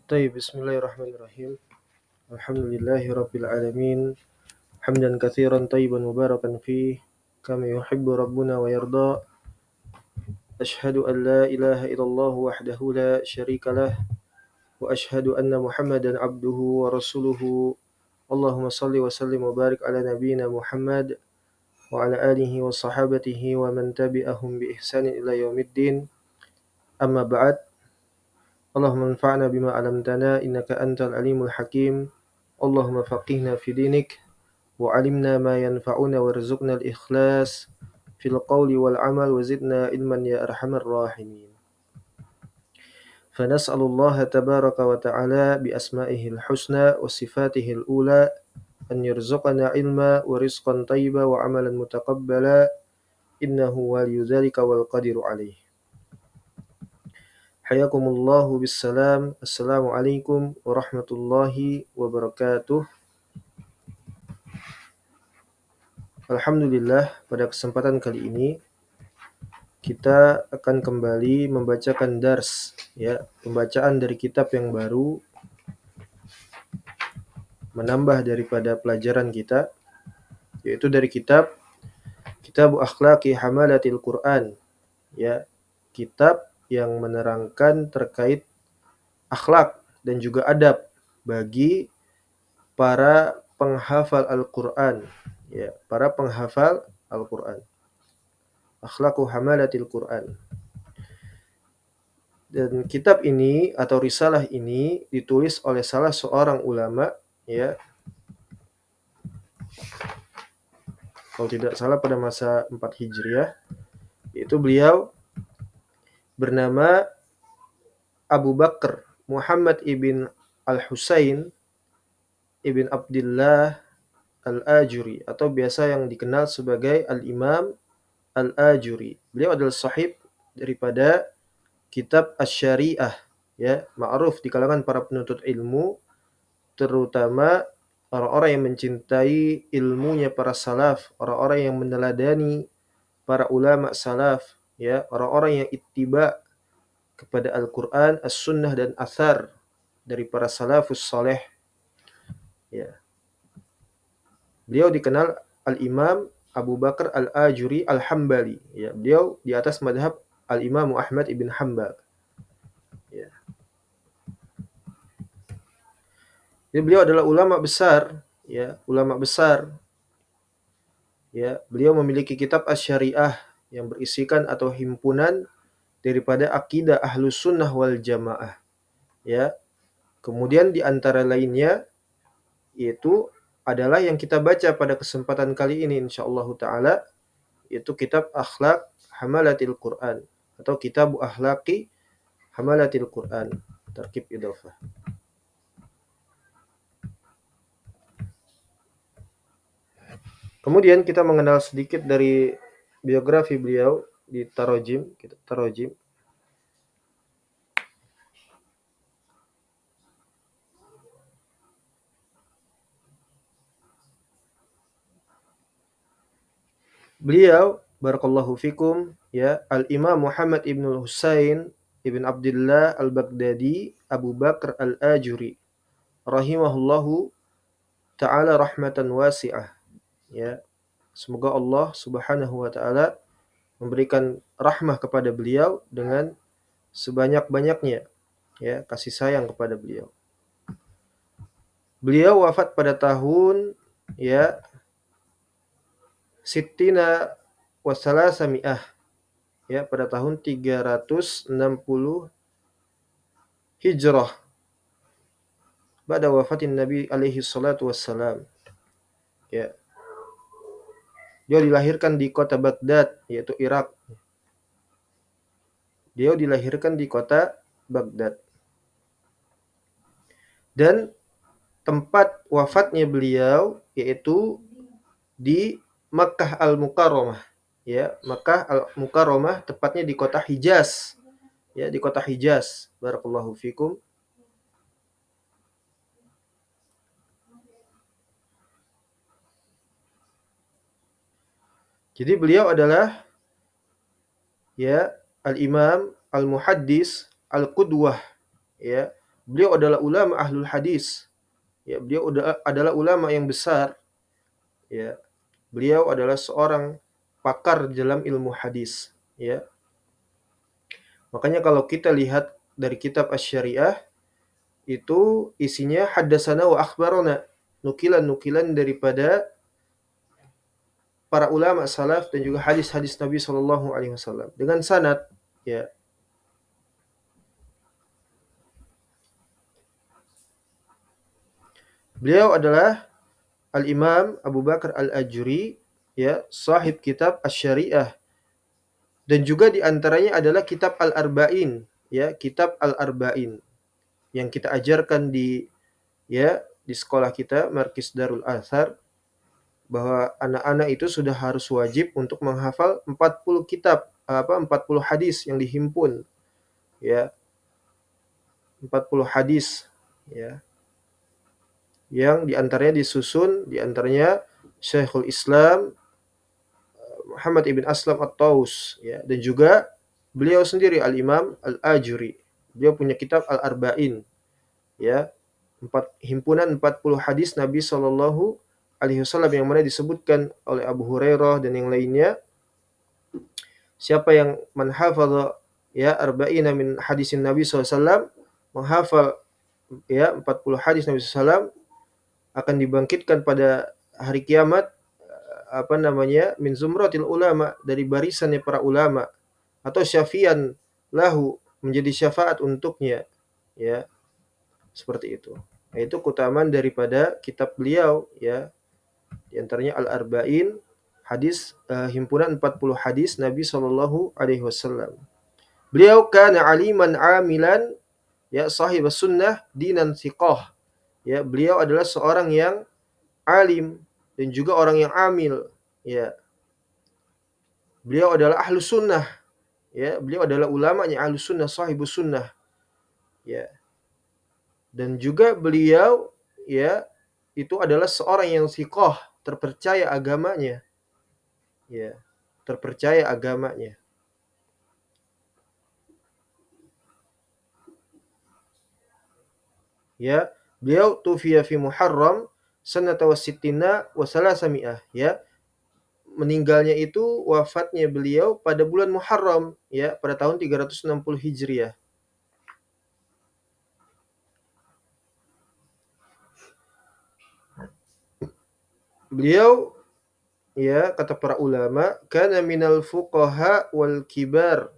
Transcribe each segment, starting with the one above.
طيب بسم الله الرحمن الرحيم. الحمد لله رب العالمين حمدا كثيرا طيبا مباركا فيه كما يحب ربنا ويرضى. أشهد أن لا إله إلا الله وحده لا شريك له وأشهد أن محمدا عبده ورسوله. اللهم صل وسلم وبارك على نبينا محمد وعلى آله وصحابته ومن تبعهم بإحسان إلى يوم الدين. أما بعد، اللهم انفعنا بما علمتنا إنك أنت العليم الحكيم. اللهم فقهنا في دينك وعلمنا ما ينفعنا وارزقنا الإخلاص في القول والعمل وزدنا علما يا أرحم الراحمين. فنسأل الله تبارك وتعالى بأسمائه الحسنى وصفاته الأولى أن يرزقنا علما ورزقا طيبا وعملا متقبلا إنه ولي ذلك والقدير عليه. حياكم الله بالسلام. السلام عليكم ورحمة الله وبركاته. Alhamdulillah, pada kesempatan kali ini kita akan kembali membacakan dars, pembacaan dari kitab yang baru, menambah daripada pelajaran kita, yaitu dari kitab Akhlaqi Hamalatil Quran, kitab yang menerangkan terkait akhlak dan juga adab bagi para penghafal Al-Quran, para penghafal Al-Quran. Akhlaqu Hamalatil Quran. Dan kitab ini atau risalah ini ditulis oleh salah seorang ulama, kalau tidak salah pada masa 4 Hijriah, yaitu beliau bernama Abu Bakr Muhammad ibn Al-Husain ibn Abdullah Al-Ajuri, atau biasa yang dikenal sebagai Al-Imam Al-Ajuri. Beliau adalah sahib daripada kitab Asy-Syariah, ma'ruf di kalangan para penuntut ilmu, terutama orang-orang yang mencintai ilmunya para salaf, orang-orang yang meneladani para ulama salaf, orang-orang yang ittiba kepada Al-Quran, As-Sunnah dan Athar dari para salafus saleh. Beliau dikenal Al-Imam Abu Bakar Al-Ajuri Al-Hambali. Beliau di atas madhab Al-Imam Ahmad ibn Hanbal. Jadi beliau adalah ulama besar, ulama besar. Beliau memiliki kitab Asy-Syariah yang berisikan atau himpunan daripada akidah Ahlus Sunnah wal Jamaah. Kemudian di antara lainnya yaitu adalah yang kita baca pada kesempatan kali ini insyaallah taala, yaitu kitab Akhlaq Hamalatil Quran atau kitab Akhlaqi Hamalatil Quran, tarkib idhofah. Kemudian kita mengenal sedikit dari biografi beliau di Tarojim, kitab Tarojim. Beliau barakallahu fikum, Al-Imam Muhammad ibn Husain ibn Abdullah Al-Baghdadi Abu Bakr Al-Ajuri rahimahullahu ta'ala rahmatan wasi'ah. Semoga Allah Subhanahu wa taala memberikan rahmah kepada beliau dengan sebanyak-banyaknya, kasih sayang kepada beliau. Beliau wafat pada tahun Sittina wa salasami'ah, pada tahun 360 Hijrah pada wafatin Nabi alaihi salatu wassalam. Dia dilahirkan di kota Baghdad, yaitu Irak. Dia dilahirkan di kota Baghdad. Dan tempat wafatnya beliau yaitu di Makkah Al-Mukarramah. Makkah Al-Mukarramah, tepatnya di kota Hijaz. Di kota Hijaz. Barakallahu fikum. Jadi beliau adalah Al-Imam Al-Muhaddis Al-Qudwah, Beliau adalah ulama ahlul hadis. Ya, beliau adalah ulama yang besar. Ya, beliau adalah seorang pakar dalam ilmu hadis. Ya, makanya kalau kita lihat dari kitab Asy-Syariah itu isinya haddatsana wa akhbarana, nukilan-nukilan daripada para ulama salaf dan juga hadis-hadis Nabi Shallallahu alaihi wasallam dengan sanad, ya. Beliau adalah Al-Imam Abu Bakar Al-Ajuri, ya, sahib kitab Asy-Syariah, dan juga di antaranya adalah kitab Al-Arba'in, ya, kitab Al-Arba'in yang kita ajarkan di, ya, di sekolah kita Markis Darul Athar, bahwa anak-anak itu sudah harus wajib untuk menghafal 40 kitab, 40 hadis yang dihimpun, ya, 40 hadis, ya, yang diantaranya disusun, diantaranya Syekhul Islam Muhammad ibn Aslam At-Taus, ya, dan juga beliau sendiri Al-Imam Al-Ajuri. Beliau punya kitab Al-Arba'in, ya, himpunan 40 hadis Nabi Shallallahu alaihi wasallam yang mana disebutkan oleh Abu Hurairah dan yang lainnya. Siapa yang menghafal, ya, arba'ina min hadisin Nabi SAW, menghafal, ya, 40 hadis Nabi SAW, akan dibangkitkan pada hari kiamat, min zumratil ulama, dari barisannya para ulama, atau syafian lahu, menjadi syafaat untuknya, ya, seperti itu. Itu keutamaan daripada kitab beliau, ya, di antaranya Al-Arba'in, hadis, himpunan 40 hadis Nabi Shallallahu alaihi wasallam. Beliau kana aliman amilan, ya, sahib sunnah dinan thiqah. Ya, beliau adalah seorang yang alim dan juga orang yang amil, ya. Beliau adalah ahlu sunnah, ya, beliau adalah ulamanya ahlu sunnah, sahibus sunnah, ya. Dan juga beliau, ya, itu adalah seorang yang thiqah, terpercaya agamanya, ya, terpercaya agamanya. Ya, beliau tufiya fi Muharram sanata wa sittina wa salasami'ah, ya. Meninggalnya itu, wafatnya beliau pada bulan Muharram, ya, pada tahun 360 Hijriah. Beliau, ya, kata para ulama, kana minal fuqaha wal kibar.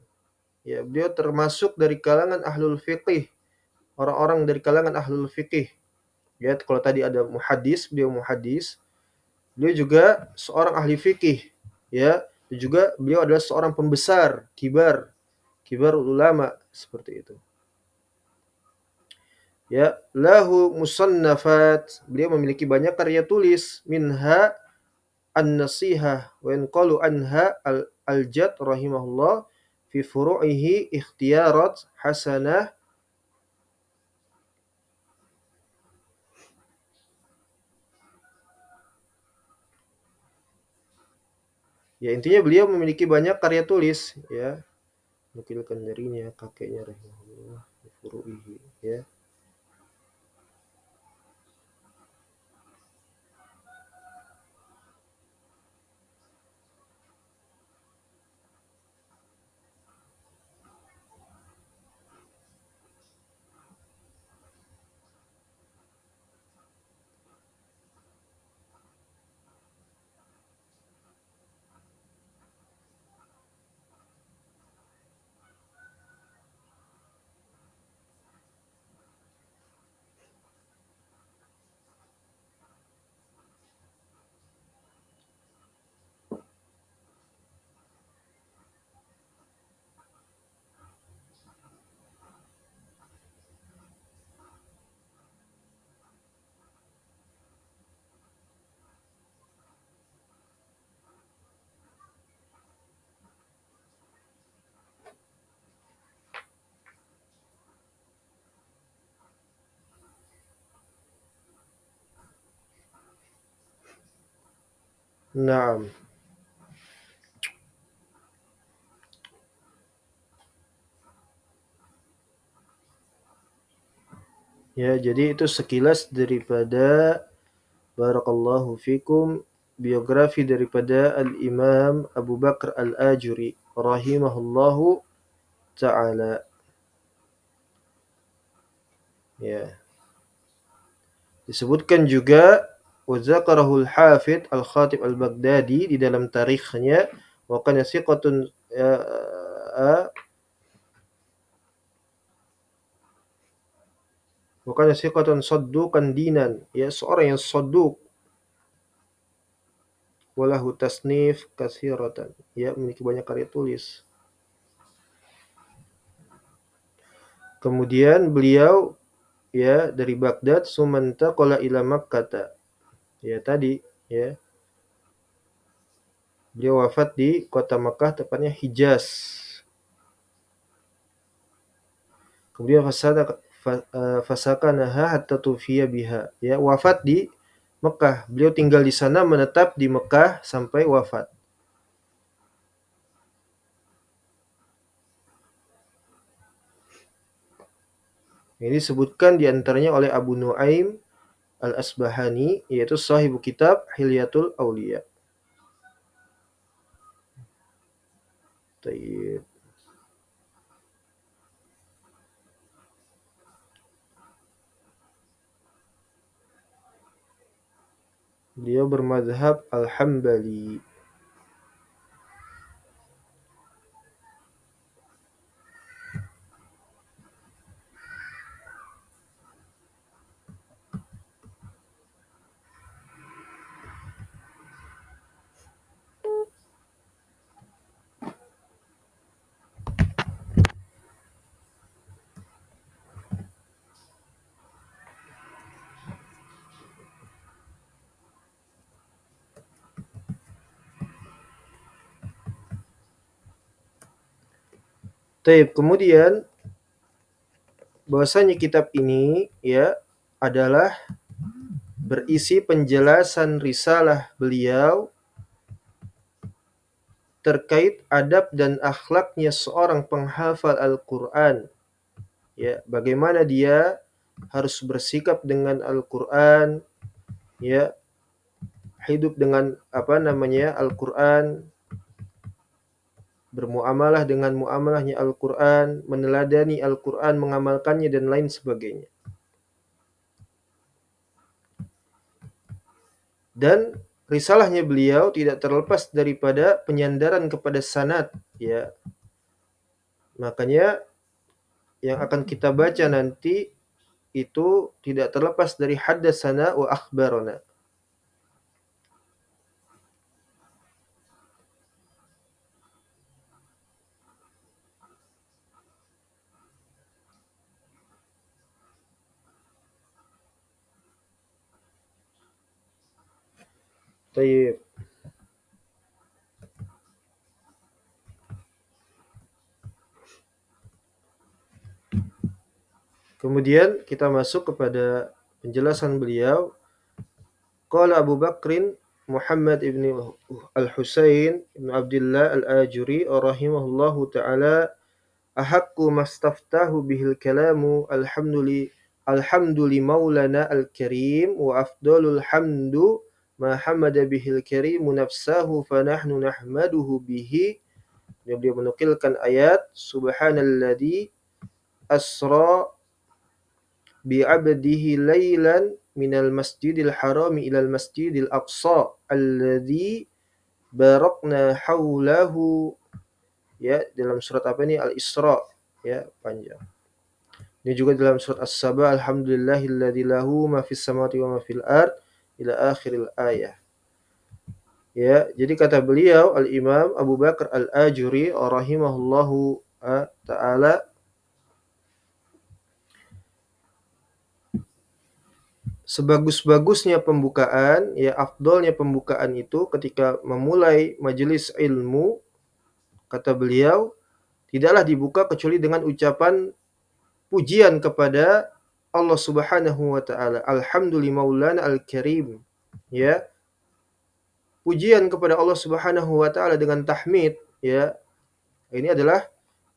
Ya, beliau termasuk dari kalangan ahlul fiqih, orang-orang dari kalangan ahlul fiqih. Ya, kalau tadi ada muhaddis, beliau muhaddis. Beliau juga seorang ahli fikih, ya. Dan juga beliau adalah seorang pembesar, kibar ulama, seperti itu. Ya, lahu musannafat, beliau memiliki banyak karya tulis, minha an-nasihah wa yanqalu anha al-jad rahimahullah fi furu'ihi ikhtiyarat hasanah. Ya, intinya beliau memiliki banyak karya tulis, ya, nukilkan darinya kakeknya rahimahullah fi furu'ihi, ya. Naam. Ya, jadi itu sekilas daripada barakallahu fikum biografi daripada Al-Imam Abu Bakar Al-Ajuri rahimahullahu taala. Ya. Disebutkan juga wa zakarahul Hafidz Al-Khatib Al-Baghdadi di dalam tarikhnya wa kana thiqatun wa kana thiqatan sadduqan dinan, ya seorang yang sadduq walahu tasnif katsiratan, ya memiliki banyak karya tulis. Kemudian beliau ya dari Baghdad sumantaqala ila Makkah. Ya tadi ya. Beliau wafat di kota Makkah, tepatnya Hijaz. Kemudian fasakanaha hatta tufiya biha. Ya, wafat di Mekah. Beliau tinggal di sana, menetap di Mekah sampai wafat. Ini disebutkan diantaranya oleh Abu Nuaim Al-Asbahani, yaitu sahibu kitab Hilyatul Auliya. Tayyib. Beliau bermadzhab Al-Hambali. Tayyib. Kemudian bahwasanya kitab ini ya adalah berisi penjelasan risalah beliau terkait adab dan akhlaknya seorang penghafal Al-Qur'an. Ya, bagaimana dia harus bersikap dengan Al-Qur'an, ya, hidup dengan Al-Qur'an, bermuamalah dengan muamalahnya Al-Qur'an, meneladani Al-Qur'an, mengamalkannya dan lain sebagainya. Dan risalahnya beliau tidak terlepas daripada penyandaran kepada sanad, ya. Makanya yang akan kita baca nanti itu tidak terlepas dari haddatsana wa akhbarana. Tayyib. Kemudian kita masuk kepada penjelasan beliau. Qala Abu Bakrin Muhammad ibn al-Husain ibn Abdullah al-Ajuri rahimahullahu ta'ala ahaqqu mastaftahu bihil kalamu alhamduli maulana al-karim wa afdalul hamdu ma hamada bihil karimu nafsahu fanahnu nahmaduhu bihi. Beliau menukilkan ayat subhanalladzi asra bi'abdihi laylan minal masjidil harami ilal masjidil aqsa alladzi barakna haulahu, ya dalam surat apa ini Al-Isra, ya panjang. Ini juga dalam surat As-Saba alhamdulillahilladzi lahu ma fis samawati wa ma fil ard ila akhiril ayah. Ya, jadi kata beliau Al-Imam Abu Bakar Al-Ajuri rahimahullahu taala, sebagus-bagusnya pembukaan, ya afdolnya pembukaan itu ketika memulai majelis ilmu, kata beliau, tidaklah dibuka kecuali dengan ucapan pujian kepada Allah Subhanahu wa taala. Alhamdulillah maulana al-karim. Ya. Pujian kepada Allah Subhanahu wa taala dengan tahmid, ya. Ini adalah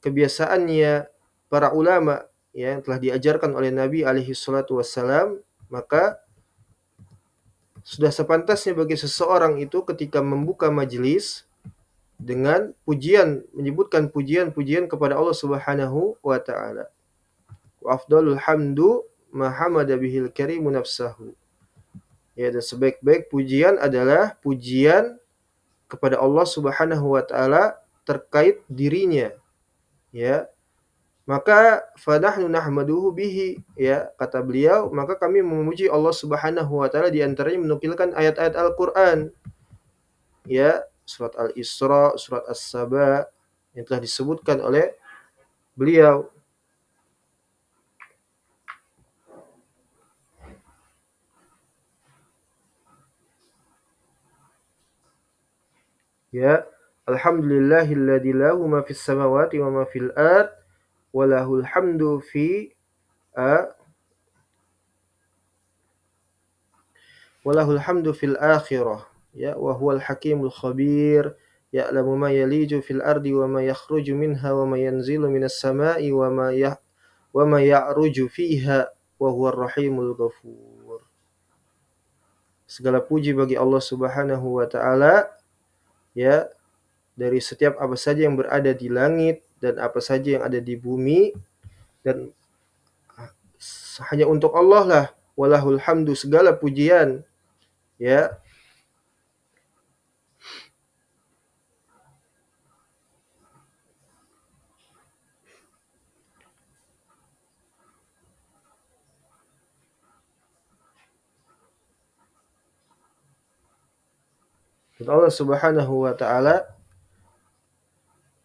kebiasaannya para ulama, ya, yang telah diajarkan oleh Nabi alaihi salatu wassalam, maka sudah sepantasnya bagi seseorang itu ketika membuka majelis dengan pujian, menyebutkan pujian-pujian kepada Allah Subhanahu wa taala. Wa afdalul hamdu ma hamada bihil karimu nafsahu. Ya, dan sebaik-baik pujian adalah pujian kepada Allah Subhanahu wa taala terkait dirinya, ya. Maka fanahnu nahmaduhu bihi, ya, kata beliau, maka kami memuji Allah Subhanahu wa taala di antaranya menukilkan ayat-ayat Al-Qur'an, ya, surat Al-Isra, surat As-Saba yang telah disebutkan oleh beliau. Ya, alhamdulillahilladzi lahu ma fis samawati wa ma fil ard wa lahul hamdu fi a wa lahul hamdu fil akhirah, ya, wa huwal hakimul khabir ya'lamu ma yaliju fil ardi wa ma yakhruju minha wa ma yanzilu minas sama'i wa ma ya'ruju fiha wa huwar rahimul ghafur. Segala puji bagi Allah Subhanahu wa taala, ya, dari setiap apa saja yang berada di langit dan apa saja yang ada di bumi, dan hanya untuk Allah lah walahul hamdu, segala pujian, ya. Dan Allah Subhanahu wa taala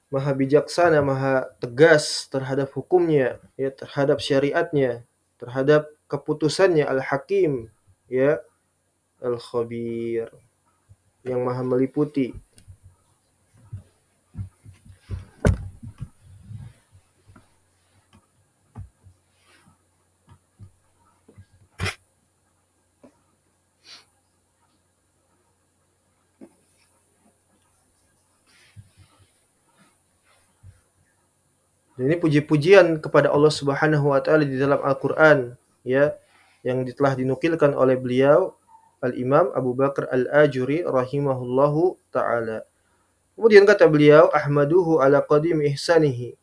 maha bijaksana, maha tegas terhadap hukumnya, ya, terhadap syariatnya, terhadap keputusannya, Al-Hakim, ya, Al-Khabir, yang maha meliputi. Dan ini puji-pujian kepada Allah Subhanahu wa taala di dalam Al-Qur'an, ya, yang telah dinukilkan oleh beliau Al-Imam Abu Bakar Al-Ajuri rahimahullahu taala. Kemudian kata beliau, ahmaduhu ala qadim ihsanihi.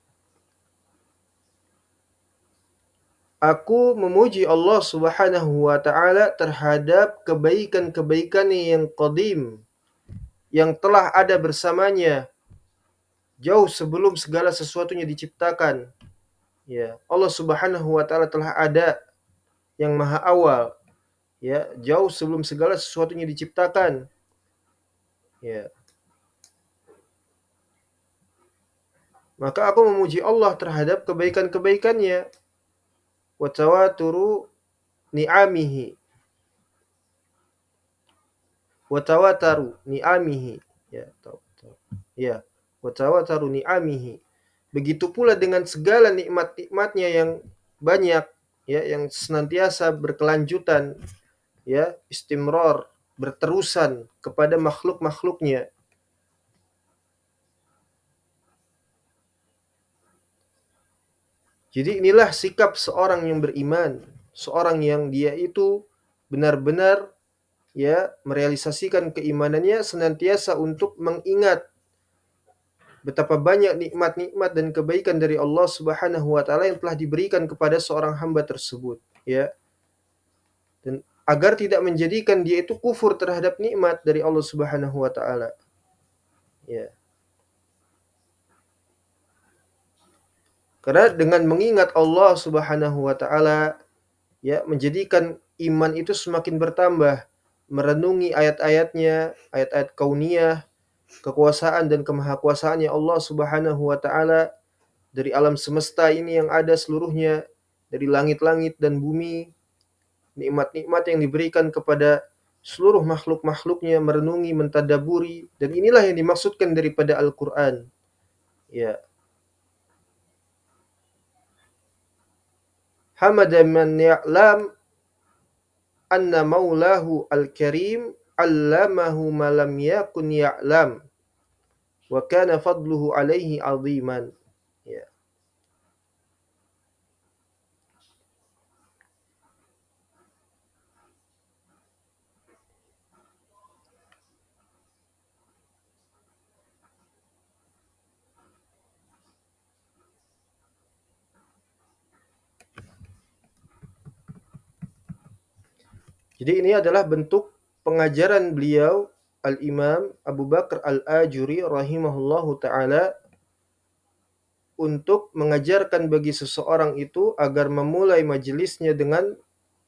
Aku memuji Allah Subhanahu wa taala terhadap kebaikan-kebaikannya yang qadim, yang telah ada bersamanya jauh sebelum segala sesuatunya diciptakan. Ya, Allah Subhanahu wa taala telah ada yang maha awal, ya, jauh sebelum segala sesuatunya diciptakan. Ya. Maka aku memuji Allah terhadap kebaikan-kebaikannya. Wa tawaturu ni'amihi. Wa tawataru ni'amihi. Ya, ya. Wa tawataru ni'amihi. Begitu pula dengan segala nikmat-nikmatnya yang banyak, ya, yang senantiasa berkelanjutan, ya, istimrar, berterusan kepada makhluk-makhluknya. Jadi inilah sikap seorang yang beriman, seorang yang dia itu benar-benar, ya, merealisasikan keimanannya senantiasa untuk mengingat betapa banyak nikmat-nikmat dan kebaikan dari Allah Subhanahu wa taala yang telah diberikan kepada seorang hamba tersebut, ya. Dan agar tidak menjadikan dia itu kufur terhadap nikmat dari Allah Subhanahu wa taala. Ya. Karena dengan mengingat Allah Subhanahu wa taala, ya, menjadikan iman itu semakin bertambah, merenungi ayat-ayatnya, ayat-ayat kauniyah, kekuasaan dan kemahakuasaannya Allah Subhanahu wa taala dari alam semesta ini yang ada seluruhnya, dari langit-langit dan bumi, nikmat-nikmat yang diberikan kepada seluruh makhluk-makhluknya, merenungi, mentadaburi, dan inilah yang dimaksudkan daripada Al-Qur'an. Ya. Hamada man ya'lam anna maulahu al-karim allamahu ma lam yakun ya'lam wa kana fadluhu alaihi aziman. Ya. Jadi ini adalah bentuk pengajaran beliau Al-Imam Abu Bakar Al-Ajuri rahimahullahu taala untuk mengajarkan bagi seseorang itu agar memulai majelisnya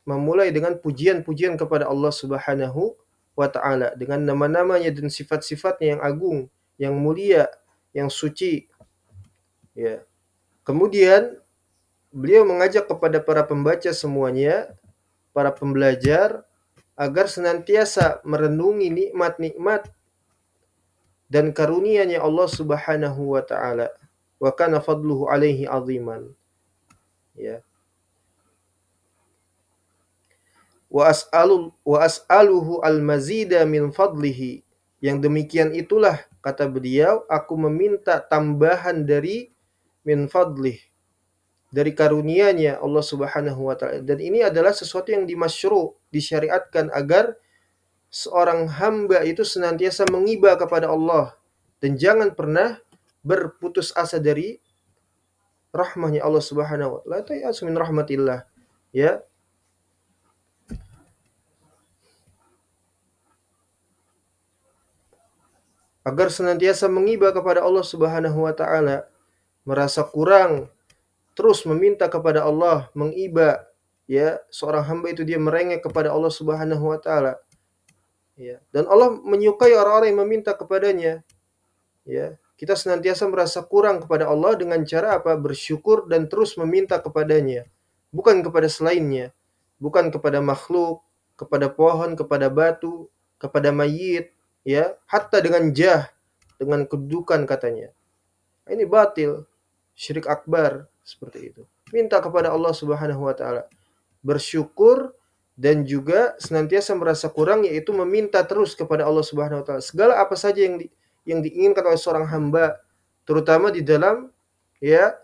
memulai dengan pujian-pujian kepada Allah Subhanahu wa taala dengan nama-namanya dan sifat-sifatnya yang agung, yang mulia, yang suci. Ya. Kemudian beliau mengajak kepada para pembaca semuanya, para pembelajar agar senantiasa merenungi nikmat-nikmat dan karunia-Nya Allah Subhanahu wa taala. Wa kana fadluhu alaihi aziman. Ya. Wa as'aluhu al-mazida min fadlihi. Yang demikian itulah kata beliau, aku meminta tambahan dari min fadlih, dari karunia-Nya Allah Subhanahu wa taala. Dan ini adalah sesuatu yang disyariatkan agar seorang hamba itu senantiasa mengiba kepada Allah dan jangan pernah berputus asa dari rahmahnya Allah Subhanahu wa taala. La ta'asu min rahmatillah. Ya, agar senantiasa mengiba kepada Allah Subhanahu wa taala, merasa kurang, terus meminta kepada Allah, mengiba, ya, seorang hamba itu dia merengek kepada Allah Subhanahu wa taala, ya. Dan Allah menyukai orang-orang yang meminta kepadanya, ya. Kita senantiasa merasa kurang kepada Allah dengan cara apa? Bersyukur dan terus meminta kepadanya, bukan kepada selainnya, bukan kepada makhluk, kepada pohon, kepada batu, kepada mayit, ya, hatta dengan dengan kedudukan katanya. Ini batil, syirik akbar seperti itu. Minta kepada Allah Subhanahu wa taala, bersyukur dan juga senantiasa merasa kurang, yaitu meminta terus kepada Allah Subhanahu wa taala segala apa saja yang diinginkan oleh seorang hamba, terutama di dalam, ya,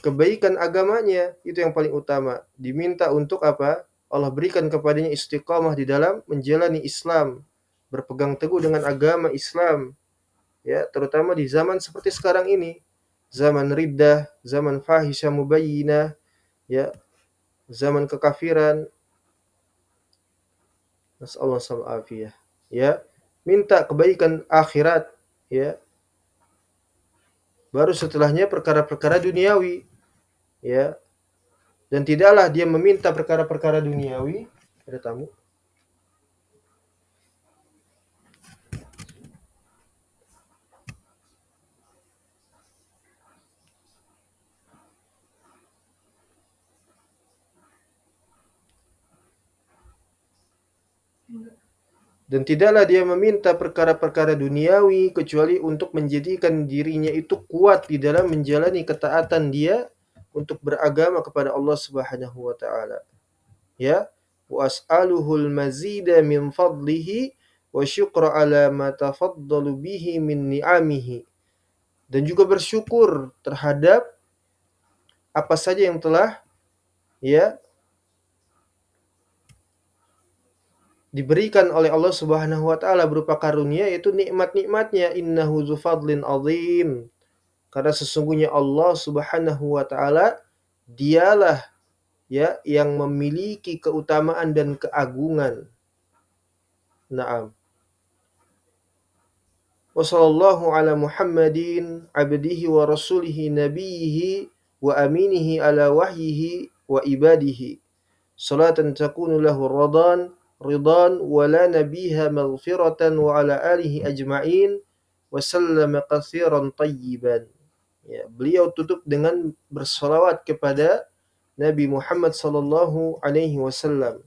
kebaikan agamanya, itu yang paling utama. Diminta untuk apa? Allah berikan kepadanya istiqamah di dalam menjalani Islam, berpegang teguh dengan agama Islam, ya, terutama di zaman seperti sekarang ini, zaman riddah, zaman fahisha mubayyinah, ya, zaman kekafiran. Nasallahu alaihi, ya, minta kebaikan akhirat, ya, baru setelahnya perkara-perkara duniawi, ya, dan tidaklah dia meminta perkara-perkara duniawi. Ada tamu. Dan tidaklah dia meminta perkara-perkara duniawi kecuali untuk menjadikan dirinya itu kuat di dalam menjalani ketaatan dia untuk beragama kepada Allah Subhanahu wa taala. Ya, wa as'aluhul mazida min fadlihi wa syukra ala ma tafaddalu bihi min ni'amihi. Dan juga bersyukur terhadap apa saja yang telah, ya, diberikan oleh Allah Subhanahu wa taala berupa karunia, yaitu nikmat-nikmatnya. Innahu dzu fadlin azim. Karena sesungguhnya Allah Subhanahu wa taala dialah, ya, yang memiliki keutamaan dan keagungan. Naam. Wa sallallahu ala Muhammadin abdihi wa rasulihi nabiyhi wa aminihi ala wahyihi wa ibadihi. Salatan takunu lahu ridhan wa la nabiha maghfiratan wa ala alihi ajma'in wa sallama katsiran tayyiban. Ya, beliau tutup dengan bersalawat kepada Nabi Muhammad sallallahu alaihi wasallam.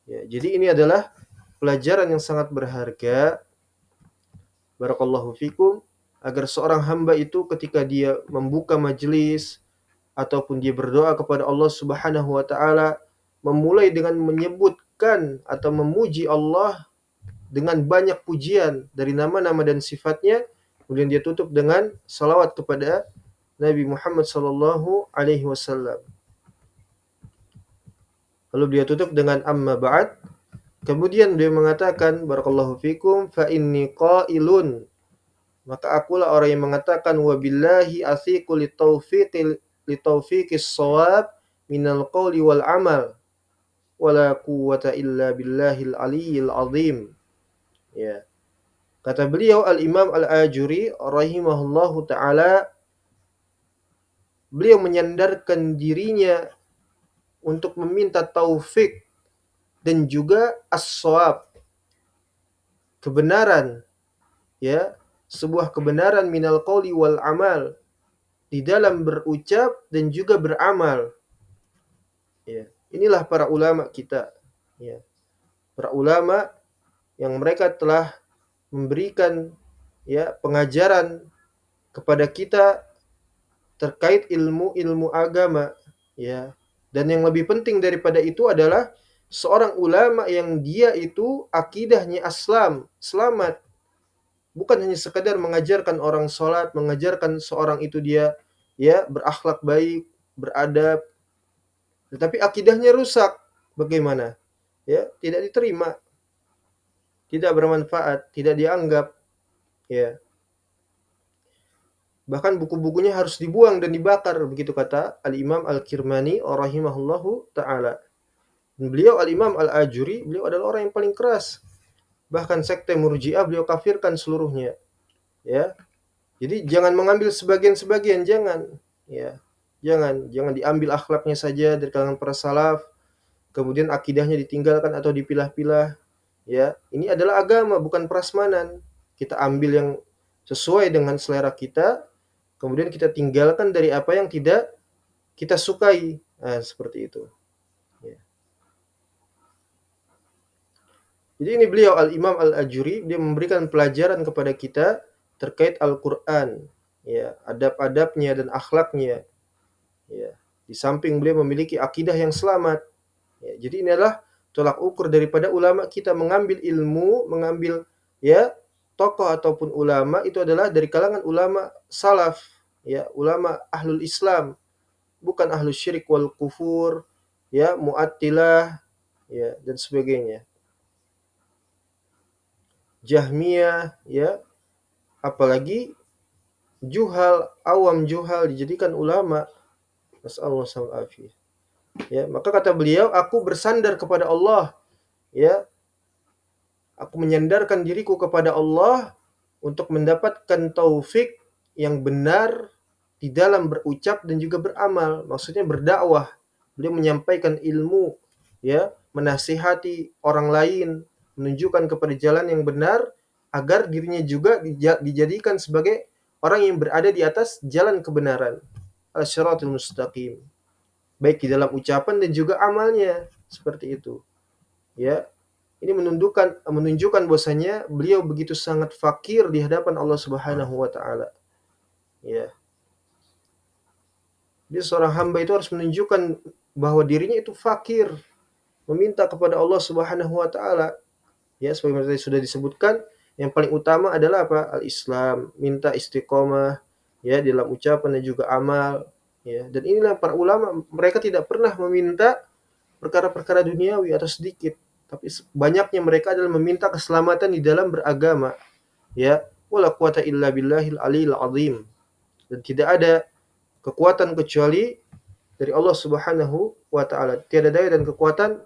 Ya, jadi ini adalah pelajaran yang sangat berharga, barakallahu fikum, agar seorang hamba itu ketika dia membuka majelis ataupun dia berdoa kepada Allah Subhanahu wa taala, memulai dengan menyebutkan atau memuji Allah dengan banyak pujian dari nama-nama dan sifatnya, kemudian dia tutup dengan salawat kepada Nabi Muhammad sallallahu alaihi wasallam. Lalu dia tutup dengan amma ba'd. Kemudian dia mengatakan, barakallahu fikum, fa inni qailun, maka akulah orang yang mengatakan, wa billahi athiqu litaufiqis shawab minal qawli wal amal. wa la quwwata illa billahil aliyyil azim. Ya. Kata beliau Al-Imam Al-Ajuri rahimahullahu taala, beliau menyandarkan dirinya untuk meminta taufik dan juga as-shawab, kebenaran, ya, sebuah kebenaran minal qauli wal amal, di dalam berucap dan juga beramal. Ya. Inilah para ulama kita, ya. Para ulama yang mereka telah memberikan, ya, pengajaran kepada kita terkait ilmu-ilmu agama, ya. Dan yang lebih penting daripada itu adalah seorang ulama yang dia itu akidahnya aslam, selamat, bukan hanya sekedar mengajarkan orang sholat, mengajarkan seorang itu dia, ya, berakhlak baik, beradab, tetapi akidahnya rusak. Bagaimana? Ya, tidak diterima, tidak bermanfaat, tidak dianggap, ya. Bahkan buku-bukunya harus dibuang dan dibakar, begitu kata Al-Imam Al-Kirmani rahimahullahu taala. Beliau Al-Imam Al-Ajuri, beliau adalah orang yang paling keras. Bahkan sekte Murji'ah beliau kafirkan seluruhnya, ya. Jadi jangan mengambil sebagian-sebagian, jangan, ya. Jangan diambil akhlaknya saja dari kalangan para salaf, kemudian akidahnya ditinggalkan atau dipilah-pilah, ya. Ini adalah agama, bukan prasmanan. Kita ambil yang sesuai dengan selera kita, kemudian kita tinggalkan dari apa yang tidak kita sukai. Nah, seperti itu. Ya. Jadi ini beliau Al-Imam Al-Ajuri, dia memberikan pelajaran kepada kita terkait Al-Quran, ya, adab-adabnya dan akhlaknya. Ya. Di samping beliau memiliki akidah yang selamat. Ya. Jadi ini adalah tolak ukur daripada ulama kita mengambil ilmu, mengambil, ya, tokoh ataupun ulama itu adalah dari kalangan ulama salaf, ya, ulama ahlul Islam, bukan ahlus syirik wal kufur, ya, mu'attilah, ya, dan sebagainya. Jahmiyah, ya, apalagi juhal, awam juhal dijadikan ulama. Nasallahu alaihi. Ya, maka kata beliau, aku bersandar kepada Allah, ya. Aku menyandarkan diriku kepada Allah untuk mendapatkan taufik yang benar di dalam berucap dan juga beramal. Maksudnya berdakwah. Beliau menyampaikan ilmu, ya, menasihati orang lain, menunjukkan kepada jalan yang benar agar dirinya juga dijadikan sebagai orang yang berada di atas jalan kebenaran. As-siratul mustaqim. Baik di dalam ucapan dan juga amalnya, seperti itu. Ya, ini menunjukkan bahwasanya beliau begitu sangat fakir di hadapan Allah Subhanahu wa taala. Ya. Jadi seorang hamba itu harus menunjukkan bahwa dirinya itu fakir, meminta kepada Allah Subhanahu wa taala. Ya, sebagaimana tadi sudah disebutkan, yang paling utama adalah apa? Al-Islam, minta istiqomah, ya, dalam ucapan dan juga amal, ya. Dan inilah para ulama, mereka tidak pernah meminta perkara-perkara duniawi atau sedikit, tapi banyaknya mereka adalah meminta keselamatan di dalam beragama, ya. Wala quwata illa billahil aliyil azim. Dan tidak ada kekuatan kecuali dari Allah Subhanahu wa taala. Tiada daya dan kekuatan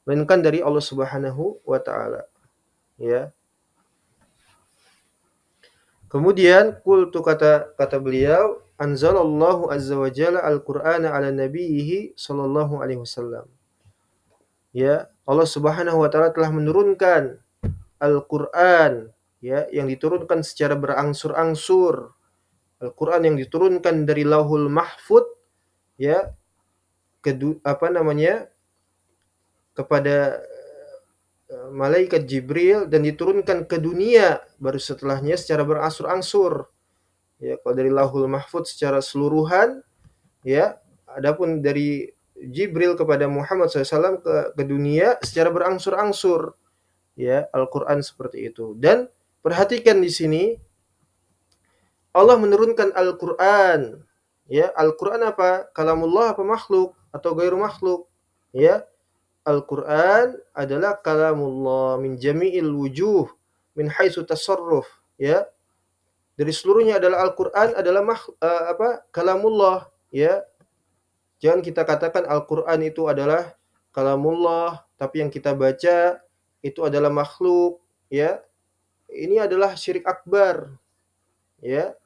melainkan dari Allah Subhanahu wa taala, ya. Kemudian qultu, kata beliau, anzalallahu azza wa jalla al-Qur'ana ala nabiyhi sallallahu alaihi wasallam. Ya, Allah Subhanahu wa taala telah menurunkan Al-Qur'an, ya, yang diturunkan secara berangsur-angsur. Al-Qur'an yang diturunkan dari Lauhul Mahfuz, ya, kepada malaikat Jibril dan diturunkan ke dunia baru setelahnya secara berangsur-angsur. Ya, kalau dari Lauhul Mahfuz secara seluruhan, ya, adapun dari Jibril kepada Muhammad SAW ke dunia secara berangsur-angsur, ya, Al-Qur'an seperti itu. Dan perhatikan di sini Allah menurunkan Al-Qur'an, ya. Al-Qur'an apa? Kalamullah apa makhluk atau ghairu makhluk, ya. Al-Qur'an adalah kalamullah min jami'il wujuh min haitsu tasarruf, ya. Dari seluruhnya adalah Al-Qur'an adalah kalamullah, ya. Jangan kita katakan Al-Qur'an itu adalah kalamullah, tapi yang kita baca itu adalah makhluk, ya. Ini adalah syirik akbar, ya.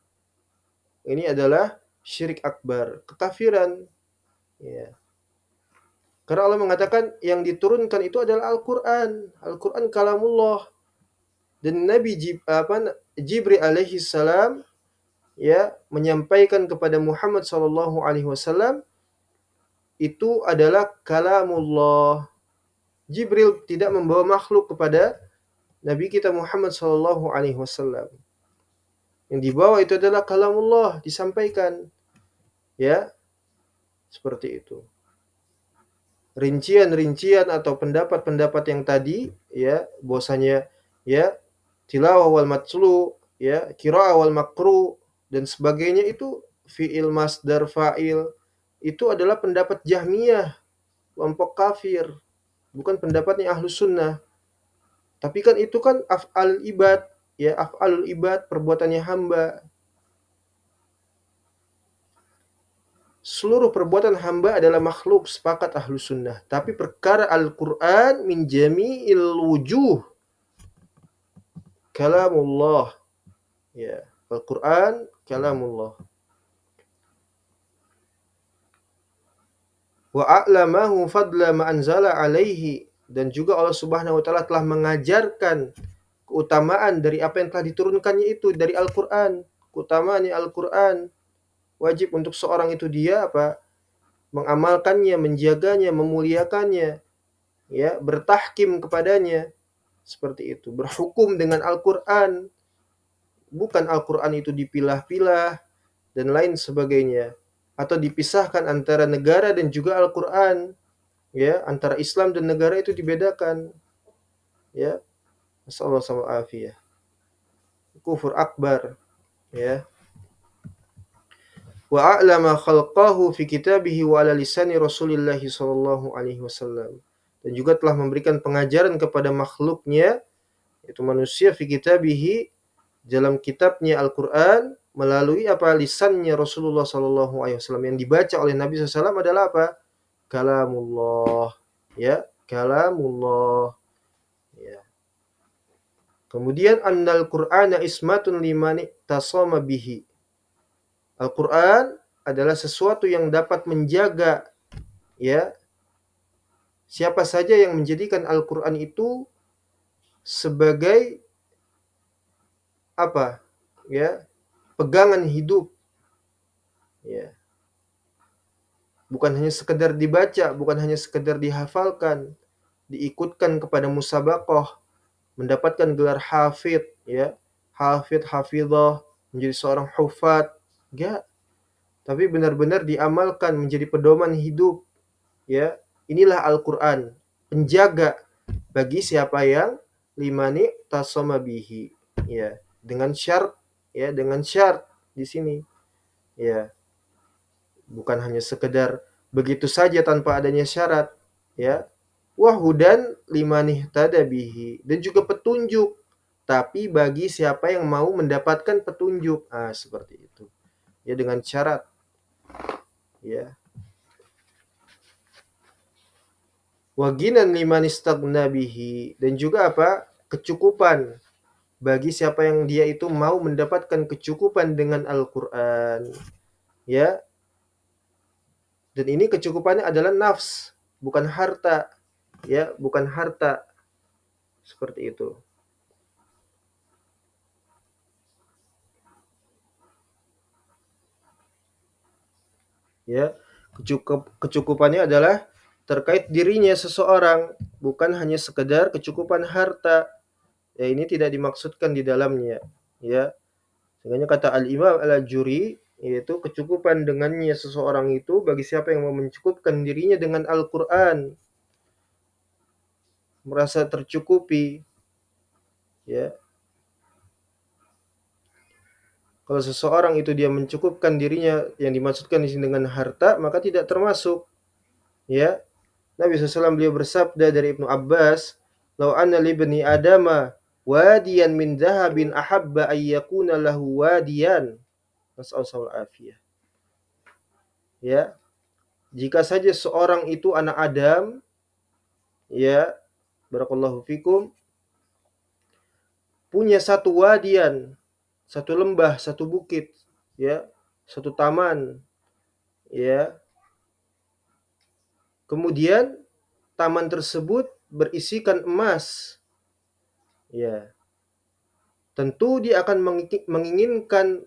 Ini adalah syirik akbar, kekafiran, ya. Karena Allah mengatakan yang diturunkan itu adalah Al-Qur'an. Al-Qur'an kalamullah. Dan Nabi Jibril alaihi salam ya menyampaikan kepada Muhammad sallallahu alaihi wasallam itu adalah kalamullah. Jibril tidak membawa makhluk kepada Nabi kita Muhammad sallallahu alaihi wasallam. Yang dibawa itu adalah kalamullah, disampaikan. Ya, seperti itu. Rincian-rincian atau pendapat-pendapat yang tadi ya, bahwasanya ya tilawah wal matlu, ya, qiraah wal makru dan sebagainya itu fiil masdar fa'il itu adalah pendapat Jahmiyah, kelompok kafir, bukan pendapatnya Ahlus Sunnah. Tapi kan itu kan af'al ibad, ya, af'alul ibad, perbuatannya hamba. Seluruh perbuatan hamba adalah makhluk, sepakat Ahlus Sunnah. Tapi perkara Al-Qur'an min jami'il wujuh kalamullah. Ya, Al-Qur'an kalamullah. Wa a'lamahu fadla ma anzala alaihi, dan juga Allah Subhanahu wa taala telah mengajarkan keutamaan dari apa yang telah diturunkannya itu dari Al-Qur'an. Keutamaannya Al-Qur'an wajib untuk seorang itu dia apa? Mengamalkannya, menjaganya, memuliakannya, ya, bertahkim kepadanya. Seperti itu, berhukum dengan Al-Qur'an. Bukan Al-Qur'an itu dipilah-pilah dan lain sebagainya, atau dipisahkan antara negara dan juga Al-Qur'an. Ya, antara Islam dan negara itu dibedakan. Ya, nasallahu alaihi afiyah. Kufur akbar, ya. Wa a'lama khalqahu fi kitabihi wa ala lisani Rasulillah sallallahu alaihi wasallam. Dan juga telah memberikan pengajaran kepada makhluknya, yaitu manusia, fi kitabihi, dalam kitabnya Al-Qur'an, melalui apa? Lisannya Rasulullah sallallahu alaihi wasallam, yang dibaca oleh Nabi sallallahu alaihi wasallam adalah apa? Kalamullah, ya, kalamullah. Ya. Kemudian annal Qur'ana ismatun liman tasama bihi. Al-Qur'an adalah sesuatu yang dapat menjaga, ya, siapa saja yang menjadikan Al-Qur'an itu sebagai apa? Ya, pegangan hidup. Ya. Bukan hanya sekedar dibaca, bukan hanya sekedar dihafalkan, diikutkan kepada musabaqah, mendapatkan gelar hafid, ya, hafid, hafidhah, menjadi seorang hufat, enggak. Tapi benar-benar diamalkan menjadi pedoman hidup, ya. Inilah Al-Qur'an, penjaga bagi siapa yang limani tasama bihi, ya, dengan syarat, ya, dengan syarat di sini, ya. Bukan hanya sekedar begitu saja tanpa adanya syarat, ya. Wahudan limanih tadabihi, dan juga petunjuk, tapi bagi siapa yang mau mendapatkan petunjuk, seperti itu, ya, dengan syarat, ya. Waginan liman istaghna bihi, dan juga apa? Kecukupan bagi siapa yang dia itu mau mendapatkan kecukupan dengan Al-Qur'an, ya. Dan ini kecukupannya adalah nafs, bukan harta, ya, bukan harta. Seperti itu. Ya, kecukupannya adalah terkait dirinya seseorang, bukan hanya sekedar kecukupan harta. Ya, ini tidak dimaksudkan di dalamnya, ya. Sehingga kata Al-Imam Al-Ajuri, yaitu kecukupan dengannya seseorang itu bagi siapa yang mau mencukupkan dirinya dengan Al-Qur'an, merasa tercukupi, ya. Kalau seseorang itu dia mencukupkan dirinya, yang dimaksudkan di sini dengan harta, maka tidak termasuk, ya. Nabi SAW beliau bersabda dari Ibnu Abbas, "Lau anna li bani Adama wadiyan min dhahabin ahabba ayyakuna lahu wadiyan." Nas'alul afiyah. Ya, jika saja seorang itu anak Adam ya, barakallahu fikum, punya satu wadian, satu lembah, satu bukit, ya, satu taman, ya. Kemudian taman tersebut berisikan emas, ya. Tentu dia akan menginginkan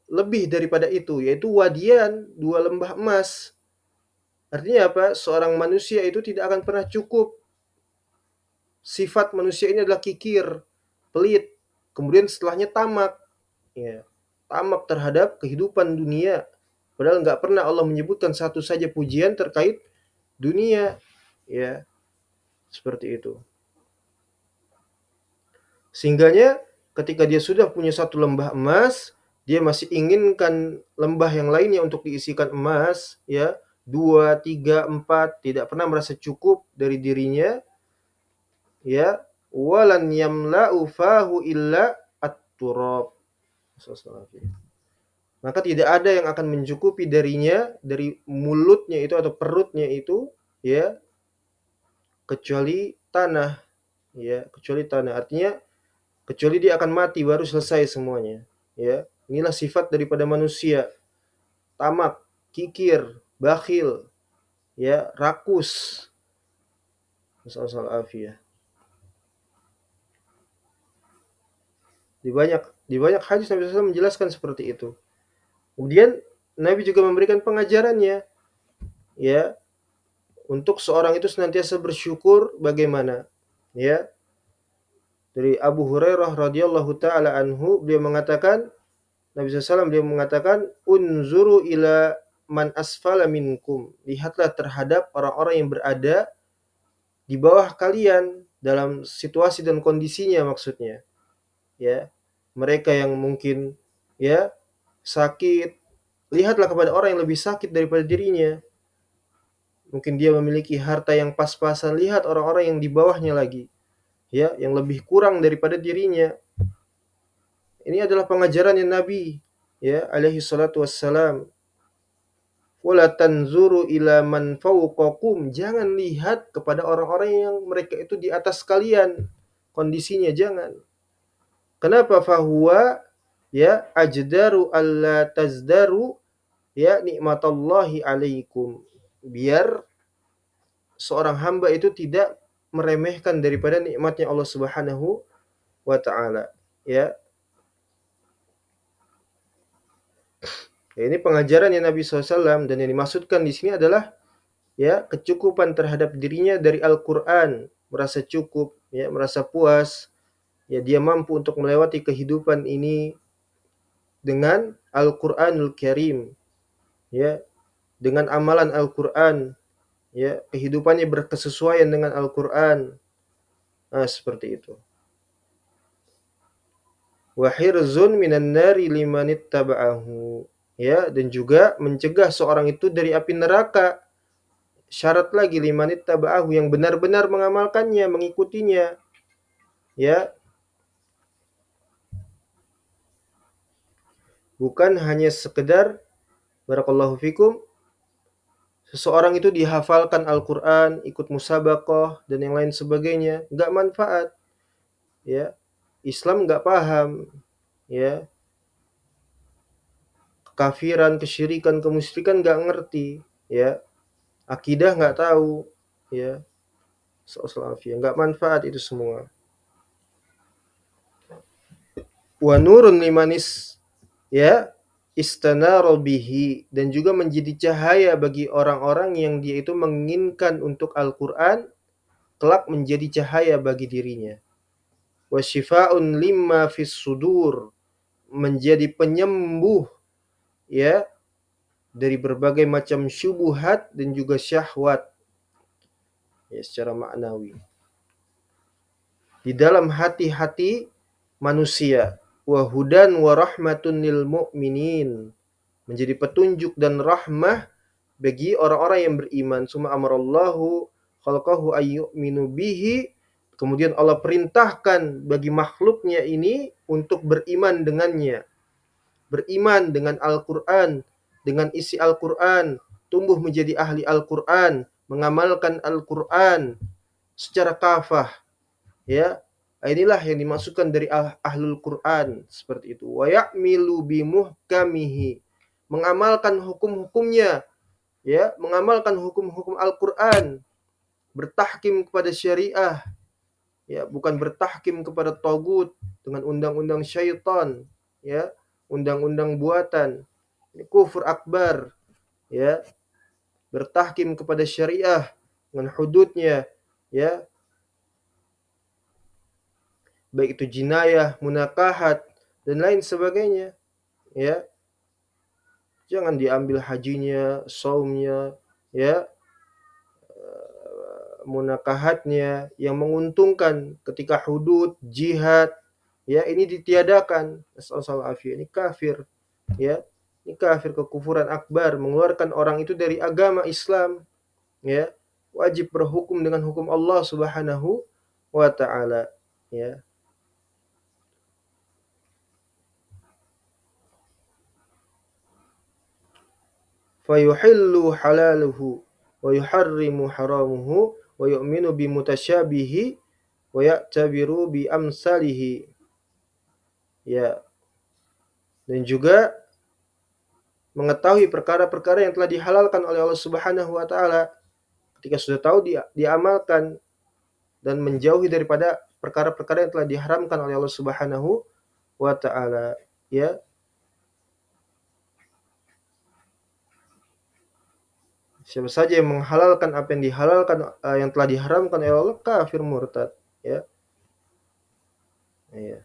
lebih daripada itu, yaitu wadian, dua lembah emas. Artinya apa? Seorang manusia itu tidak akan pernah cukup. Sifat manusia ini adalah kikir, pelit, kemudian setelahnya tamak, ya. Tamak terhadap kehidupan dunia. Padahal nggak pernah Allah menyebutkan satu saja pujian terkait dunia, ya, seperti itu. Sehingganya ketika dia sudah punya satu lembah emas, dia masih inginkan lembah yang lainnya untuk diisikan emas, ya, 2, 3, 4, tidak pernah merasa cukup dari dirinya, ya, walan yamla'u fahu illa at-turab. Maka tidak ada yang akan mencukupi darinya, dari mulutnya itu atau perutnya itu, ya, kecuali tanah, ya, kecuali tanah. Artinya kecuali dia akan mati baru selesai semuanya, ya. Inilah sifat daripada manusia, tamak, kikir, bakhil, ya, rakus. Masalah afiyah. Di banyak hadis Nabi SAW menjelaskan seperti itu. Kemudian Nabi juga memberikan pengajarannya, ya, untuk seorang itu senantiasa bersyukur bagaimana, ya. Dari Abu Hurairah radhiyallahu taala anhu, beliau mengatakan, Nabi SAW beliau mengatakan, unzuru ila man asfala minkum. Lihatlah terhadap orang-orang yang berada di bawah kalian dalam situasi dan kondisinya, maksudnya, ya. Mereka yang mungkin, ya, sakit, lihatlah kepada orang yang lebih sakit daripada dirinya. Mungkin dia memiliki harta yang pas-pasan, lihat orang-orang yang di bawahnya lagi, ya, yang lebih kurang daripada dirinya. Ini adalah pengajaran yang Nabi, ya, alaihi salatu wassalam. Wala tanzuru ila man fawqakum, jangan lihat kepada orang-orang yang mereka itu di atas kalian kondisinya, jangan. Kenapa? Fahuwa, ya, ajdaru alla tazdaru, ya, nikmatallahi alaikum. Biar seorang hamba itu tidak meremehkan daripada nikmatnya Allah Subhanahu wa taala, ya. Ya, ini pengajaran yang Nabi SAW, dan yang dimaksudkan di sini adalah, ya, kecukupan terhadap dirinya dari Al-Qur'an, merasa cukup, ya, merasa puas, ya, dia mampu untuk melewati kehidupan ini dengan Al-Qur'anul Karim, ya, dengan amalan Al-Qur'an, ya, kehidupannya berkesesuaian dengan Al-Qur'an. Nah, seperti itu. Wa hirzun minan nari limanittaba'ahu, ya, dan juga mencegah seorang itu dari api neraka. Syarat lagi limanittaba'ahu, yang benar-benar mengamalkannya, mengikutinya, ya. Bukan hanya sekedar, barakallahu fikum, seseorang itu dihafalkan Al-Qur'an, ikut musabaqah dan yang lain sebagainya, enggak manfaat, ya. Islam enggak paham, ya. Kekafiran, kesyirikan, kemusyrikan enggak ngerti, ya. Akidah enggak tahu, ya. Enggak manfaat itu semua. Wa nurun limanis, ya, istanara bihi, dan juga menjadi cahaya bagi orang-orang yang dia itu menginginkan untuk Al-Qur'an kelak menjadi cahaya bagi dirinya. Wa syifa'un limma fis sudur, menjadi penyembuh, ya, dari berbagai macam syubhat dan juga syahwat, ya, secara maknawi di dalam hati-hati manusia. Wa hudan wa rahmatun lil mu'minin, menjadi petunjuk dan rahmah bagi orang-orang yang beriman. Summa amarallahu khalqahu ayyuminu bihi, kemudian Allah perintahkan bagi makhluknya ini untuk beriman dengannya, beriman dengan Al-Qur'an, dengan isi Al-Qur'an, tumbuh menjadi ahli Al-Qur'an, mengamalkan Al-Qur'an, secara kafah, ya. Inilah yang dimaksudkan dari ahlul Quran seperti itu. Wa ya'milu bimuhkamihi, mengamalkan hukum-hukumnya, ya, mengamalkan hukum-hukum Al-Qur'an, bertahkim kepada syariah, ya, bukan bertahkim kepada tagut dengan undang-undang syaitan, ya, undang-undang buatan. Ini kufur akbar, ya, bertahkim kepada syariah dengan hududnya, ya, baik itu jinayah, munakahat dan lain sebagainya, ya. Jangan diambil hajinya, saumnya, ya, munakahatnya yang menguntungkan ketika hudud, jihad, ya, ini ditiadakan. Nasallallahu ini kafir, ya. Ini kafir, kekufuran akbar, mengeluarkan orang itu dari agama Islam, ya. Wajib berhukum dengan hukum Allah Subhanahu wa taala, ya. Fayuhillu halaluhu wa yuharrimu haramuhu wa yu'minu bimutasyabihi wa ya'tabiru bi amsalihi, ya. Dan juga mengetahui perkara-perkara yang telah dihalalkan oleh Allah Subhanahu wa taala. Ketika sudah tahu, diamalkan dan menjauhi daripada perkara-perkara yang telah diharamkan oleh Allah Subhanahu wa taala, ya. Siapa saja yang menghalalkan apa yang dihalalkan, yang telah diharamkan oleh Allah, kafir murtad, ya. Ya.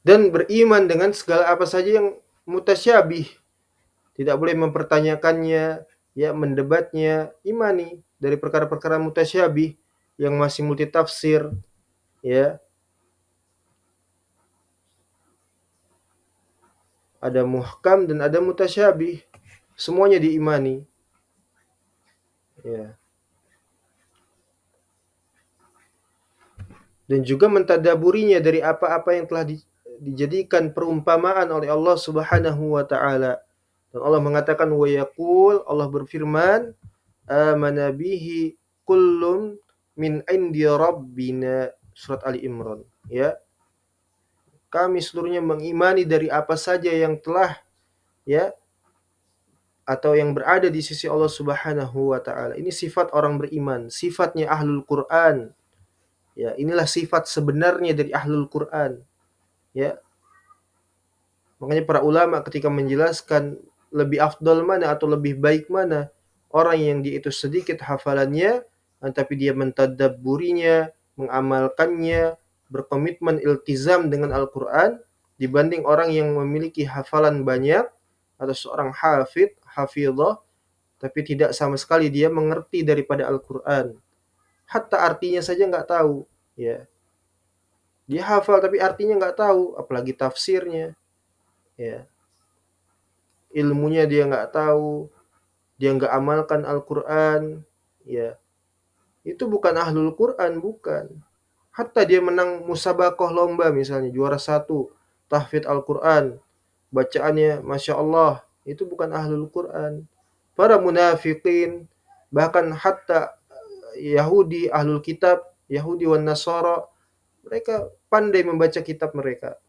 Dan beriman dengan segala apa saja yang mutasyabih, tidak boleh mempertanyakannya, ya, mendebatnya. Imani dari perkara-perkara mutasyabih yang masih multitafsir, ya. Ada muhkam dan ada mutasyabih, semuanya diimani, ya. Dan juga mentadaburinya dari apa-apa yang telah dijadikan perumpamaan oleh Allah Subhanahu wa taala. Dan Allah mengatakan wa yaqul, Allah berfirman, amana bihi kullum min indi rabbina, surat Ali Imran, ya. Kami seluruhnya mengimani dari apa saja yang telah, ya, atau yang berada di sisi Allah Subhanahu wa taala. Ini sifat orang beriman, sifatnya ahlul Quran. Ya, inilah sifat sebenarnya dari ahlul Quran, ya. Makanya para ulama ketika menjelaskan lebih afdal mana atau lebih baik mana orang yang dia itu sedikit hafalannya, tapi dia mentadabburinya, mengamalkannya, berkomitmen iltizam dengan Al-Quran, dibanding orang yang memiliki hafalan banyak atau seorang hafidhah, tapi tidak sama sekali dia mengerti daripada Al-Quran. Hatta artinya saja nggak tahu, ya. Dia hafal tapi artinya nggak tahu, apalagi tafsirnya, ya. Ilmunya dia nggak tahu, dia nggak amalkan Al-Quran, ya. Itu bukan ahlul Quran, bukan. Hatta dia menang musabakoh lomba misalnya, juara 1, tahfidz Al-Quran, bacaannya Masya Allah, itu bukan ahlul Quran. Para munafikin, bahkan hatta Yahudi, ahlul kitab, Yahudi wan Nasara, mereka pandai membaca kitab mereka,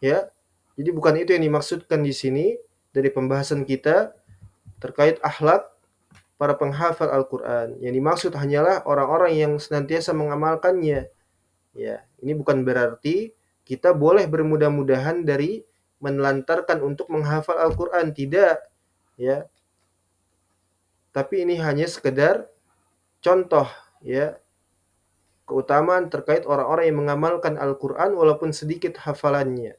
ya. Jadi bukan itu yang dimaksudkan di sini dari pembahasan kita terkait akhlak para penghafal Al-Quran. Yang dimaksud hanyalah orang-orang yang senantiasa mengamalkannya. Ya, ini bukan berarti kita boleh bermudah-mudahan dari menelantarkan untuk menghafal Al-Quran, tidak, ya. Tapi ini hanya sekedar contoh, ya, keutamaan terkait orang-orang yang mengamalkan Al-Quran walaupun sedikit hafalannya,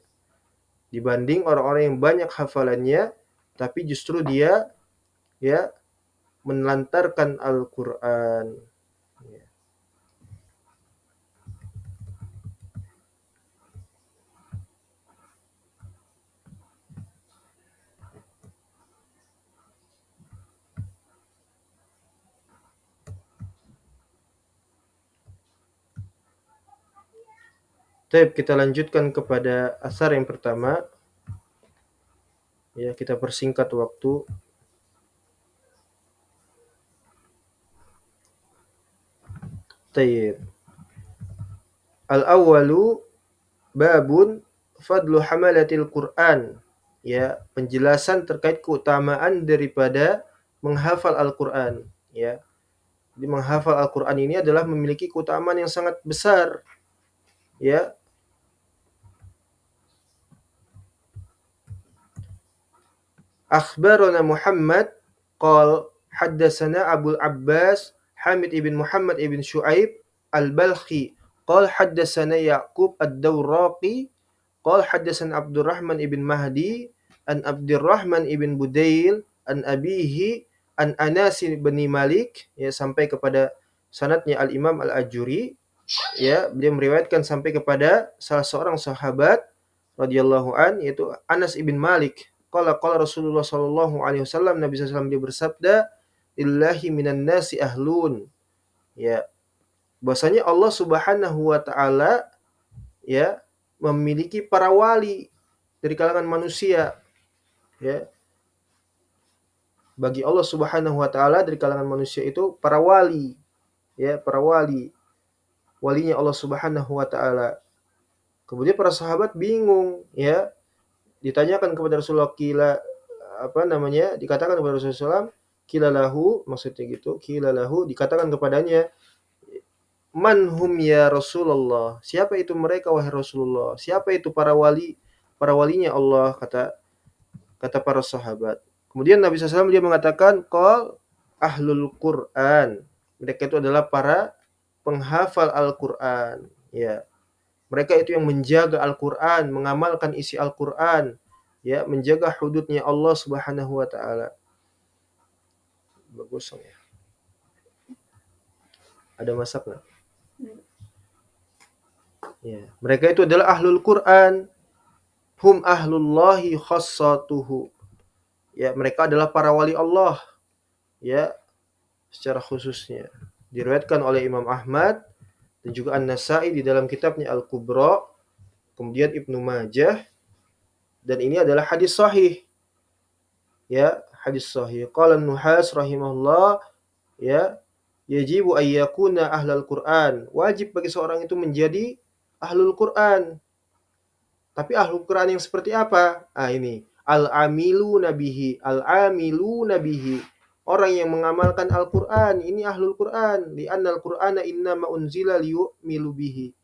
dibanding orang-orang yang banyak hafalannya tapi justru dia, ya, menelantarkan Al-Quran. Ya. Baik, kita lanjutkan kepada asar yang pertama. Ya, kita persingkat waktu. Tayyib. Al-awwalu babun fadlu hamalatil Qur'an. Ya, penjelasan terkait keutamaan daripada menghafal Al-Qur'an, ya. Jadi menghafal Al-Qur'an ini adalah memiliki keutamaan yang sangat besar, ya. Akhbarana Muhammad qala haddatsana Abul Abbas Hamid ibn Muhammad ibn Syuaib Al-Balkhi qala haddatsana Yaqub Ad-Dawraqi qala haddatsana Abdurrahman ibn Mahdi an Abdurrahman ibn Budail an abihi an Anas bin Malik, ya, sampai kepada sanadnya Al-Imam Al-Ajuri, ya, beliau meriwayatkan sampai kepada salah seorang sahabat radhiyallahu an, yaitu Anas ibn Malik. Qala Rasulullah sallallahu alaihi wasallam, Nabi sallallahu alaihi wasallam bersabda, "Illahi minan nasi ahlun." Ya, bahwasanya Allah Subhanahu wa taala, ya, memiliki para wali dari kalangan manusia, ya. Bagi Allah Subhanahu wa taala dari kalangan manusia itu para wali, ya, para wali. Walinya Allah Subhanahu wa taala. Kemudian para sahabat bingung, ya. Ditanyakan kepada Rasulullah, dikatakan kepada Rasulullah SAW, kilalahu, maksudnya gitu, kilalahu, dikatakan kepadanya, man hum ya Rasulullah, siapa itu mereka wahai Rasulullah, siapa itu para walinya Allah, kata para sahabat. Kemudian Nabi SAW dia mengatakan, qal ahlul Qur'an, mereka itu adalah para penghafal Al-Qur'an, ya. Mereka itu yang menjaga Al-Qur'an, mengamalkan isi Al-Qur'an, ya, menjaga hududnya Allah Subhanahu wa taala. Bagus ya. Ada masak enggak? Ya, mereka itu adalah ahlul Qur'an. Hum ahlullahi khassatuhu. Ya, mereka adalah para wali Allah, ya, secara khususnya. Diriwayatkan oleh Imam Ahmad dan juga An-Nasa'i di dalam kitabnya Al-Kubra, kemudian Ibnu Majah, dan ini adalah hadis sahih. Ya, hadis sahih. Qala An-Nuhas rahimahullah, ya, yajibu ayyakuna ahlul Qur'an. Wajib bagi seorang itu menjadi ahlul Qur'an. Tapi ahlul Qur'an yang seperti apa? Ini al-amilu nabihi, al-amilu nabihi. Orang yang mengamalkan Al-Qur'an, ini ahlul Qur'an. Li'anna al-Qur'ana innama unzila liyu'milu bihi.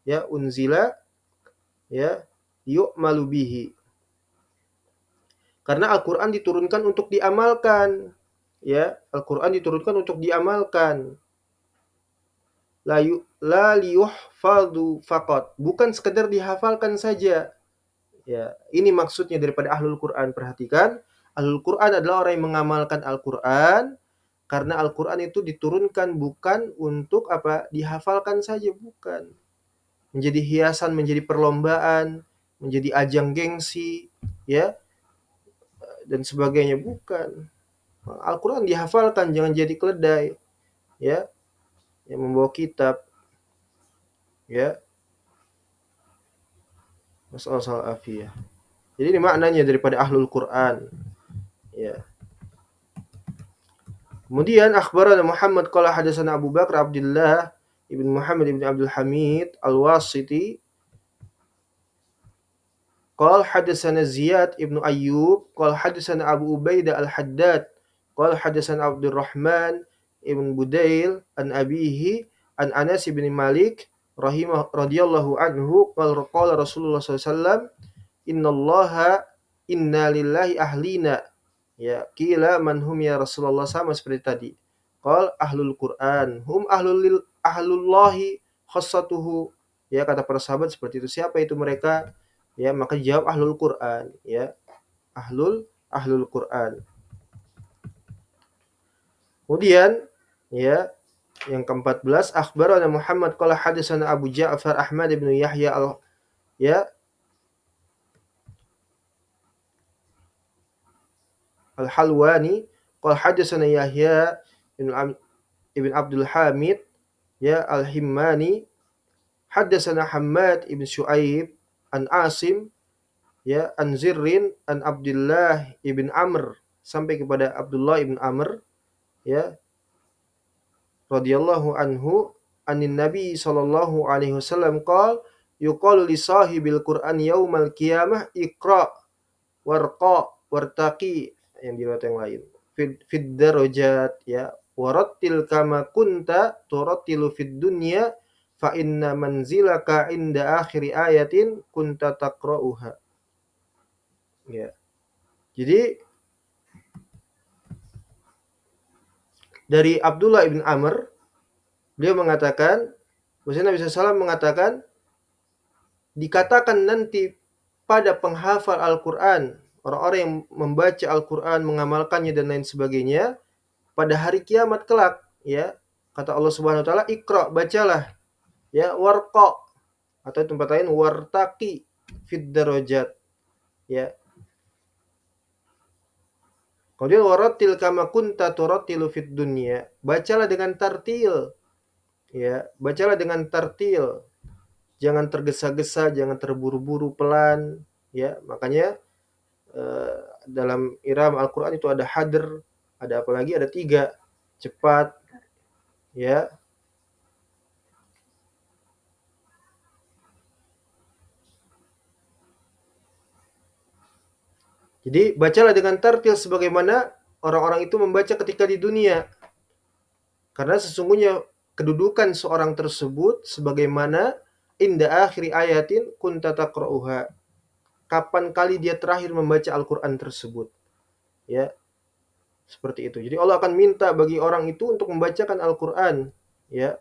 Ya, unzila, ya, yu'malu bihi. Karena Al-Qur'an diturunkan untuk diamalkan. Ya, Al-Qur'an diturunkan untuk diamalkan. La liyuhfadhu faqat, bukan sekedar dihafalkan saja. Ya, ini maksudnya daripada ahlul Qur'an. Perhatikan, ahlul Qur'an adalah orang yang mengamalkan Al-Qur'an, karena Al-Qur'an itu diturunkan bukan untuk dihafalkan saja, bukan. Menjadi hiasan, menjadi perlombaan, menjadi ajang gengsi, ya, dan sebagainya, bukan. Al-Qur'an dihafalkan, jangan jadi keledai, ya, yang membawa kitab, ya. Masalah afiyah. Jadi ini maknanya daripada ahlul Qur'an, ya. Kemudian akhbarana Muhammad qala hadatsana Abu Bakar Abdullah ibn Muhammad ibn Abdul Hamid Al-Wasiti qala hadatsana Ziyad ibn Ayyub qala hadatsana Abu Ubaidah Al-Haddad qala hadatsana Abdurrahman ibn Budail an abihi an Anas bin Malik radhiyallahu anhu qala Rasulullah sallallahu alaihi wasallam, inna lillahi ahlina. Ya, kila man hum ya Rasulullah, sama seperti tadi. Qal ahlul Qur'an, hum ahlullahi khassatuhu. Ya, kata para sahabat seperti itu. Siapa itu mereka? Ya, maka jawab ahlul Qur'an, ya. Ahlul Qur'an. Kemudian, ya, yang ke-14, akhbarana Muhammad qala hadatsana Abu Ja'far Ahmad bin Yahya Al-Halwani qala hadatsana Yahya ibn Abdul Hamid, ya, Al-Himmani hadatsana Hammad ibn Syuaib an Asim, ya, an Zirrin an Abdullah ibn Amr, sampai kepada Abdullah ibn Amr, ya, radhiyallahu anhu anin Nabi sallallahu alaihi wasallam qala yuqalu li sahibil Qur'an yaumal qiyamah iqra warqa wartaqi, yang di riwayat yang lain. Fid darajat ya warattil kama kunta turattilu fid dunya fa inna manzilaka inda akhiri ayatin kunta taqra'uha. Ya. Jadi dari Abdullah ibn Amr, beliau mengatakan, bahwasanya Nabi SAW mengatakan, dikatakan nanti pada penghafal Al-Quran, orang-orang yang membaca Al-Quran, mengamalkannya dan lain sebagainya, pada hari kiamat kelak, ya, kata Allah Subhanahu Wa Taala, Iqra, bacalah, ya, warqa, atau tempat lain wartaqi fid darajat, ya. Kemudian warattil kama kunta turattilu fid dunya, bacalah dengan tartil, ya, bacalah dengan tartil, jangan tergesa-gesa, jangan terburu-buru, pelan, ya. Makanya dalam iram Al-Quran itu ada hadr, ada apa lagi, ada 3, cepat, ya. Jadi bacalah dengan tartil sebagaimana orang-orang itu membaca ketika di dunia. Karena sesungguhnya kedudukan seorang tersebut sebagaimana inda akhiri ayatin kunta taqra'uha. Kapan kali dia terakhir membaca Al-Quran tersebut. Ya, seperti itu. Jadi Allah akan minta bagi orang itu untuk membacakan Al-Quran. Ya,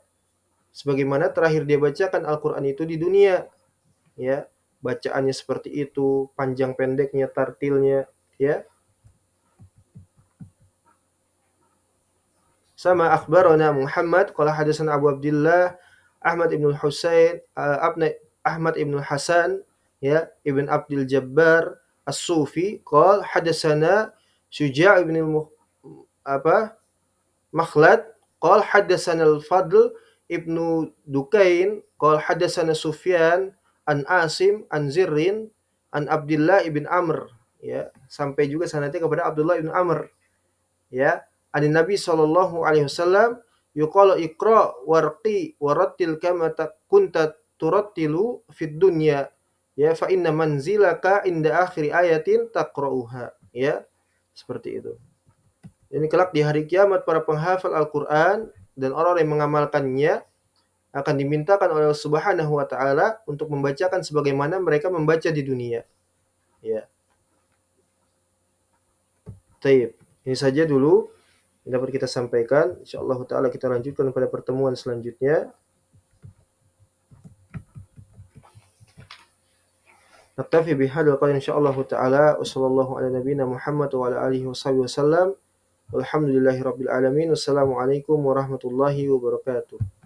sebagaimana terakhir dia bacakan Al-Quran itu di dunia. Ya, bacaannya seperti itu, panjang pendeknya, tartilnya, ya. Sama akhbarana Muhammad qala hadatsana Abu Abdullah Ahmad ibn Husain Ahmad ibn Hasan, ya, Ibn Abdul Jabbar As-Sufi qala hadatsana Syuja' ibn Makhlad qala hadatsana Al-Fadl ibnu Dukain qala hadatsana Sufyan an Asim an Zirrin an Abdullah ibn Amr, ya, sampai juga sanadnya kepada Abdullah ibn Amr, ya, an Nabi sallallahu alaihi wasallam yuqalu iqra warqi warattil kama kunta turattilu fid dunya, ya, fa inna manzilaka inda akhir ayatin taqra'uha, ya, seperti itu. Ini kelak di hari kiamat para penghafal Al-Quran dan orang yang mengamalkannya akan dimintakan oleh Allah Subhanahu wa taala untuk membacakan sebagaimana mereka membaca di dunia. Ya. Taib. Ini saja dulu yang dapat kita sampaikan. Insyaallah taala kita lanjutkan pada pertemuan selanjutnya. Naktafi bihadzal qadar insyaallah taala. Wassallallahu ala nabiyyina Muhammad wa ala alihi wasallam. Walhamdulillahirabbil alamin. Wassalamualaikum warahmatullahi wabarakatuh.